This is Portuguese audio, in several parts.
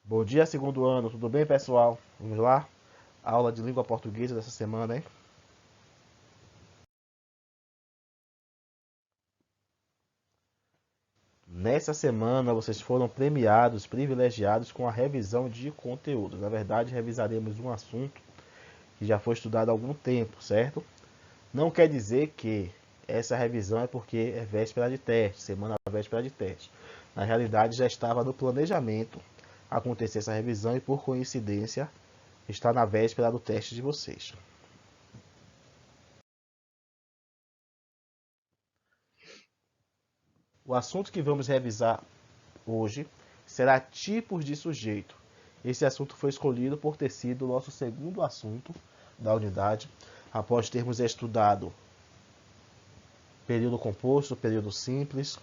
Bom dia, segundo ano. Tudo bem, pessoal? Vamos lá? Aula de língua portuguesa dessa semana, hein? Nessa semana, vocês foram premiados, privilegiados com a revisão de conteúdo. Na verdade, revisaremos um assunto que já foi estudado há algum tempo, certo? Não quer dizer que essa revisão é porque é véspera de teste, semana véspera de teste. Na realidade, já estava no planejamento acontecer essa revisão e, por coincidência, está na véspera do teste de vocês. O assunto que vamos revisar hoje será tipos de sujeito. Esse assunto foi escolhido por ter sido o nosso segundo assunto da unidade, após termos estudado período composto, período simples,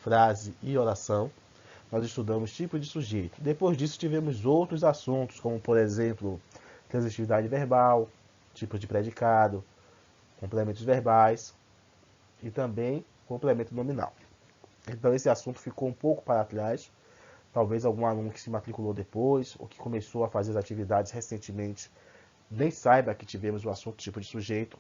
frase e oração. Nós estudamos tipos de sujeito. Depois disso, tivemos outros assuntos, como, por exemplo, transitividade verbal, tipos de predicado, complementos verbais e também complemento nominal. Então, esse assunto ficou um pouco para trás. Talvez algum aluno que se matriculou depois ou que começou a fazer as atividades recentemente nem saiba que tivemos o assunto tipo de sujeito.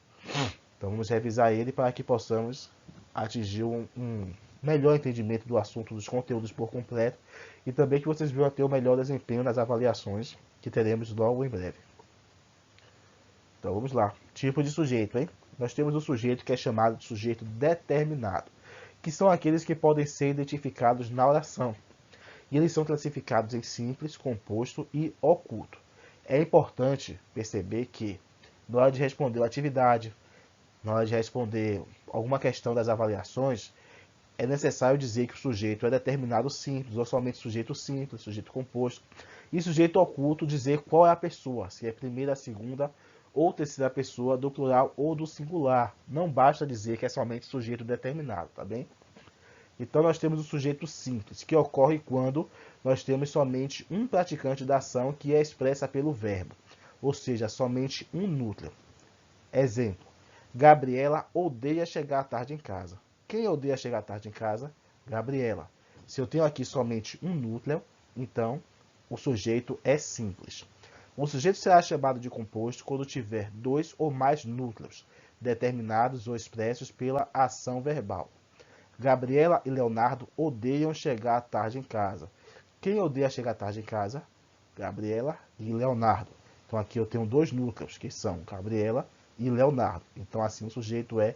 Então vamos revisar ele para que possamos atingir um melhor entendimento do assunto, dos conteúdos por completo e também que vocês venham a ter o melhor desempenho nas avaliações que teremos logo em breve. Então vamos lá. Tipo de sujeito, hein? Nós temos o sujeito que é chamado de sujeito determinado, que são aqueles que podem ser identificados na oração. E eles são classificados em simples, composto e oculto. É importante perceber que, na hora de responder a atividade, na hora de responder alguma questão das avaliações, é necessário dizer que o sujeito é determinado simples, ou somente sujeito simples, sujeito composto. E sujeito oculto dizer qual é a pessoa, se é primeira, segunda ou terceira pessoa do plural ou do singular. Não basta dizer que é somente sujeito determinado, tá bem? Então nós temos o sujeito simples, que ocorre quando nós temos somente um praticante da ação que é expressa pelo verbo, ou seja, somente um núcleo. Exemplo: Gabriela odeia chegar tarde em casa. Quem odeia chegar tarde em casa? Gabriela. Se eu tenho aqui somente um núcleo, então o sujeito é simples. O sujeito será chamado de composto quando tiver dois ou mais núcleos, determinados ou expressos pela ação verbal. Gabriela e Leonardo odeiam chegar tarde em casa. Quem odeia chegar tarde em casa? Gabriela e Leonardo. Então aqui eu tenho dois núcleos, que são Gabriela e Leonardo. Então assim o sujeito é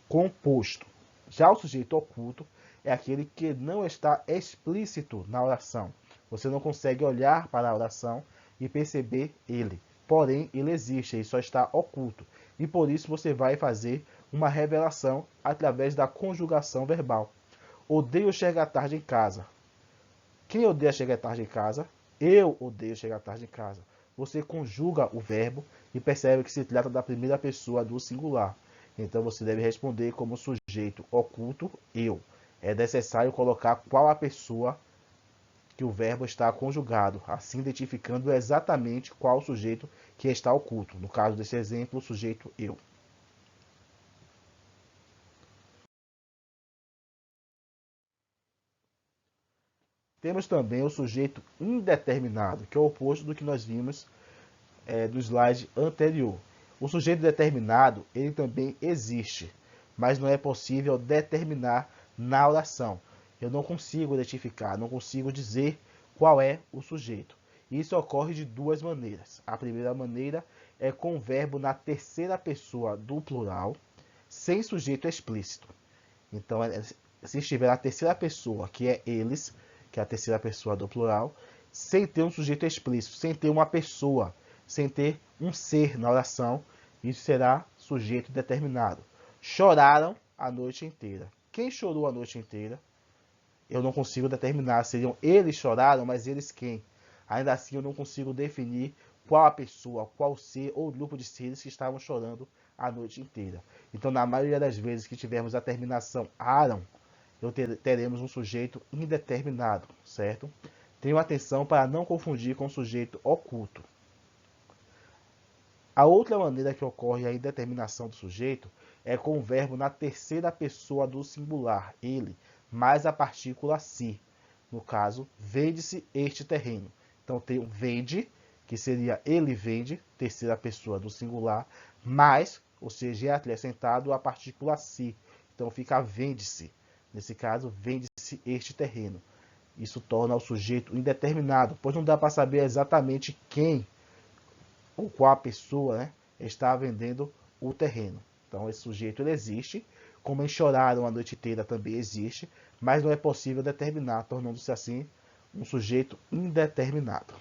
composto. Já o sujeito oculto é aquele que não está explícito na oração. Você não consegue olhar para a oração e perceber ele. Porém, ele existe, ele só está oculto. E por isso você vai fazer uma revelação através da conjugação verbal. Odeio chegar tarde em casa. Quem odeia chegar tarde em casa? Eu odeio chegar tarde em casa. Você conjuga o verbo e percebe que se trata da primeira pessoa do singular. Então você deve responder como sujeito oculto, eu. É necessário colocar qual a pessoa que o verbo está conjugado, assim identificando exatamente qual o sujeito que está oculto. No caso desse exemplo, o sujeito eu. Temos também o sujeito indeterminado, que é o oposto do que nós vimos do slide anterior. O sujeito determinado, ele também existe, mas não é possível determinar na oração. Eu não consigo identificar, não consigo dizer qual é o sujeito. Isso ocorre de duas maneiras. A primeira maneira é com o verbo na terceira pessoa do plural, sem sujeito explícito. Então, se estiver na terceira pessoa, que é eles, que é a terceira pessoa do plural, sem ter um sujeito explícito, sem ter uma pessoa, sem ter um ser na oração, isso será sujeito determinado. Choraram a noite inteira. Quem chorou a noite inteira? Eu não consigo determinar. Seriam eles choraram, mas eles quem? Ainda assim, eu não consigo definir qual a pessoa, qual ser ou grupo de seres que estavam chorando a noite inteira. Então, na maioria das vezes que tivermos a terminação aram, teremos um sujeito indeterminado, certo? Tenham atenção para não confundir com o sujeito oculto. A outra maneira que ocorre a indeterminação do sujeito é com o verbo na terceira pessoa do singular, ele, mais a partícula se. No caso, vende-se este terreno. Então tem o vende, que seria ele vende, terceira pessoa do singular, mais, ou seja, é acrescentado a partícula se. Então fica vende-se. Nesse caso, vende-se este terreno. Isso torna o sujeito indeterminado, pois não dá para saber exatamente quem ou qual pessoa, né, está vendendo o terreno. Então esse sujeito ele existe, como em choraram a noite inteira também existe, mas não é possível determinar, tornando-se assim um sujeito indeterminado.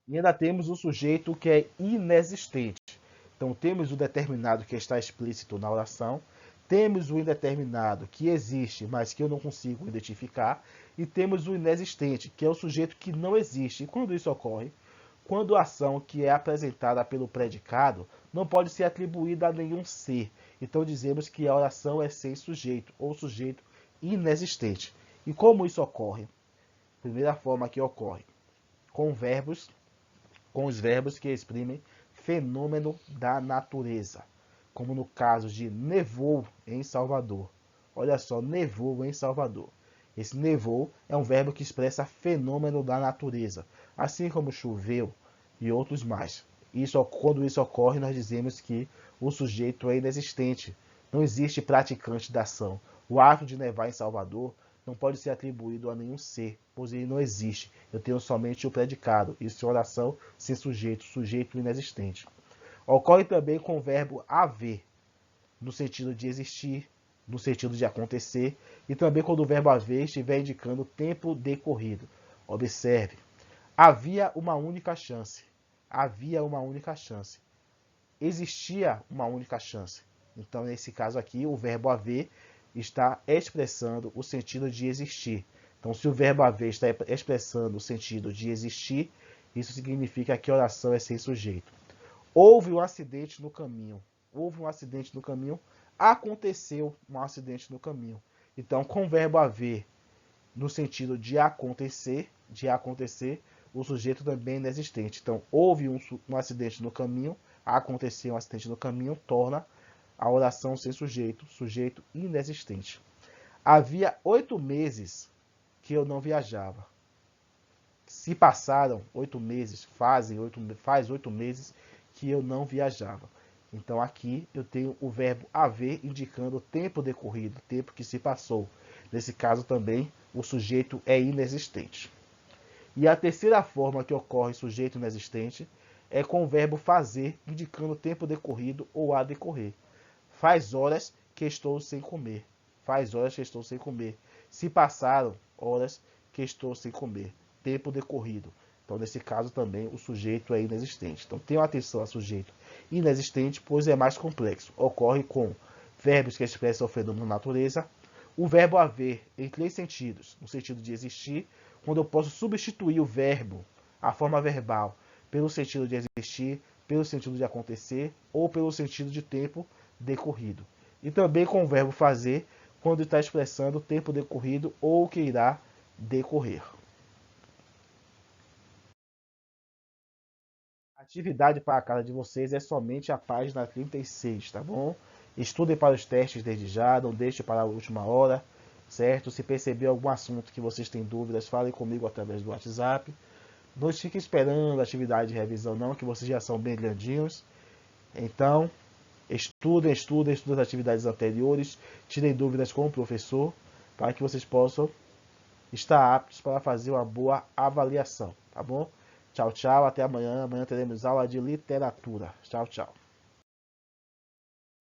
E ainda temos o sujeito que é inexistente. Então temos o determinado que está explícito na oração, temos o indeterminado que existe, mas que eu não consigo identificar, e temos o inexistente, que é o sujeito que não existe. E quando isso ocorre? Quando a ação que é apresentada pelo predicado não pode ser atribuída a nenhum ser. Então dizemos que a oração é sem sujeito, ou sujeito inexistente. E como isso ocorre? Primeira forma que ocorre, com verbos, com os verbos que exprimem fenômeno da natureza, como no caso de nevou em Salvador. Olha só, nevou em Salvador. Esse nevou é um verbo que expressa fenômeno da natureza, assim como choveu e outros mais. Quando isso ocorre, nós dizemos que o sujeito é inexistente. Não existe praticante da ação. O ato de nevar em Salvador não pode ser atribuído a nenhum ser, pois ele não existe. Eu tenho somente o predicado. Isso é oração sem sujeito, sujeito inexistente. Ocorre também com o verbo haver, no sentido de existir, no sentido de acontecer, e também quando o verbo haver estiver indicando tempo decorrido. Observe, havia uma única chance. Havia uma única chance. Existia uma única chance. Então, nesse caso aqui, o verbo haver está expressando o sentido de existir. Então, se o verbo haver está expressando o sentido de existir, isso significa que a oração é sem sujeito. Houve um acidente no caminho. Houve um acidente no caminho. Aconteceu um acidente no caminho. Então, com o verbo haver no sentido de acontecer, o sujeito também é inexistente. Então, houve um acidente no caminho, aconteceu um acidente no caminho, torna a oração sem sujeito, sujeito inexistente. Havia 8 meses que eu não viajava. Se passaram 8 meses, faz 8 meses que eu não viajava. Então aqui eu tenho o verbo haver indicando o tempo decorrido, o tempo que se passou. Nesse caso também o sujeito é inexistente. E a terceira forma que ocorre sujeito inexistente é com o verbo fazer, indicando o tempo decorrido ou a decorrer. Faz horas que estou sem comer. Faz horas que estou sem comer. Se passaram horas que estou sem comer. Tempo decorrido. Então, nesse caso também, o sujeito é inexistente. Então, tenham atenção a sujeito inexistente, pois é mais complexo. Ocorre com verbos que expressam o fenômeno da natureza. O verbo haver em 3 sentidos. No sentido de existir, quando eu posso substituir o verbo, a forma verbal, pelo sentido de existir, pelo sentido de acontecer ou pelo sentido de tempo decorrido. E também com o verbo fazer, quando está expressando o tempo decorrido ou o que irá decorrer. A atividade para a casa de vocês é somente a página 36, tá bom? Estudem para os testes desde já, não deixe para a última hora, certo? Se perceber algum assunto que vocês têm dúvidas, falem comigo através do WhatsApp. Não fiquem esperando a atividade de revisão não, que vocês já são bem grandinhos. Então, estudem as atividades anteriores, tirem dúvidas com o professor, para que vocês possam estar aptos para fazer uma boa avaliação, tá bom? Tchau, tchau, até amanhã. Amanhã teremos aula de literatura. Tchau, tchau.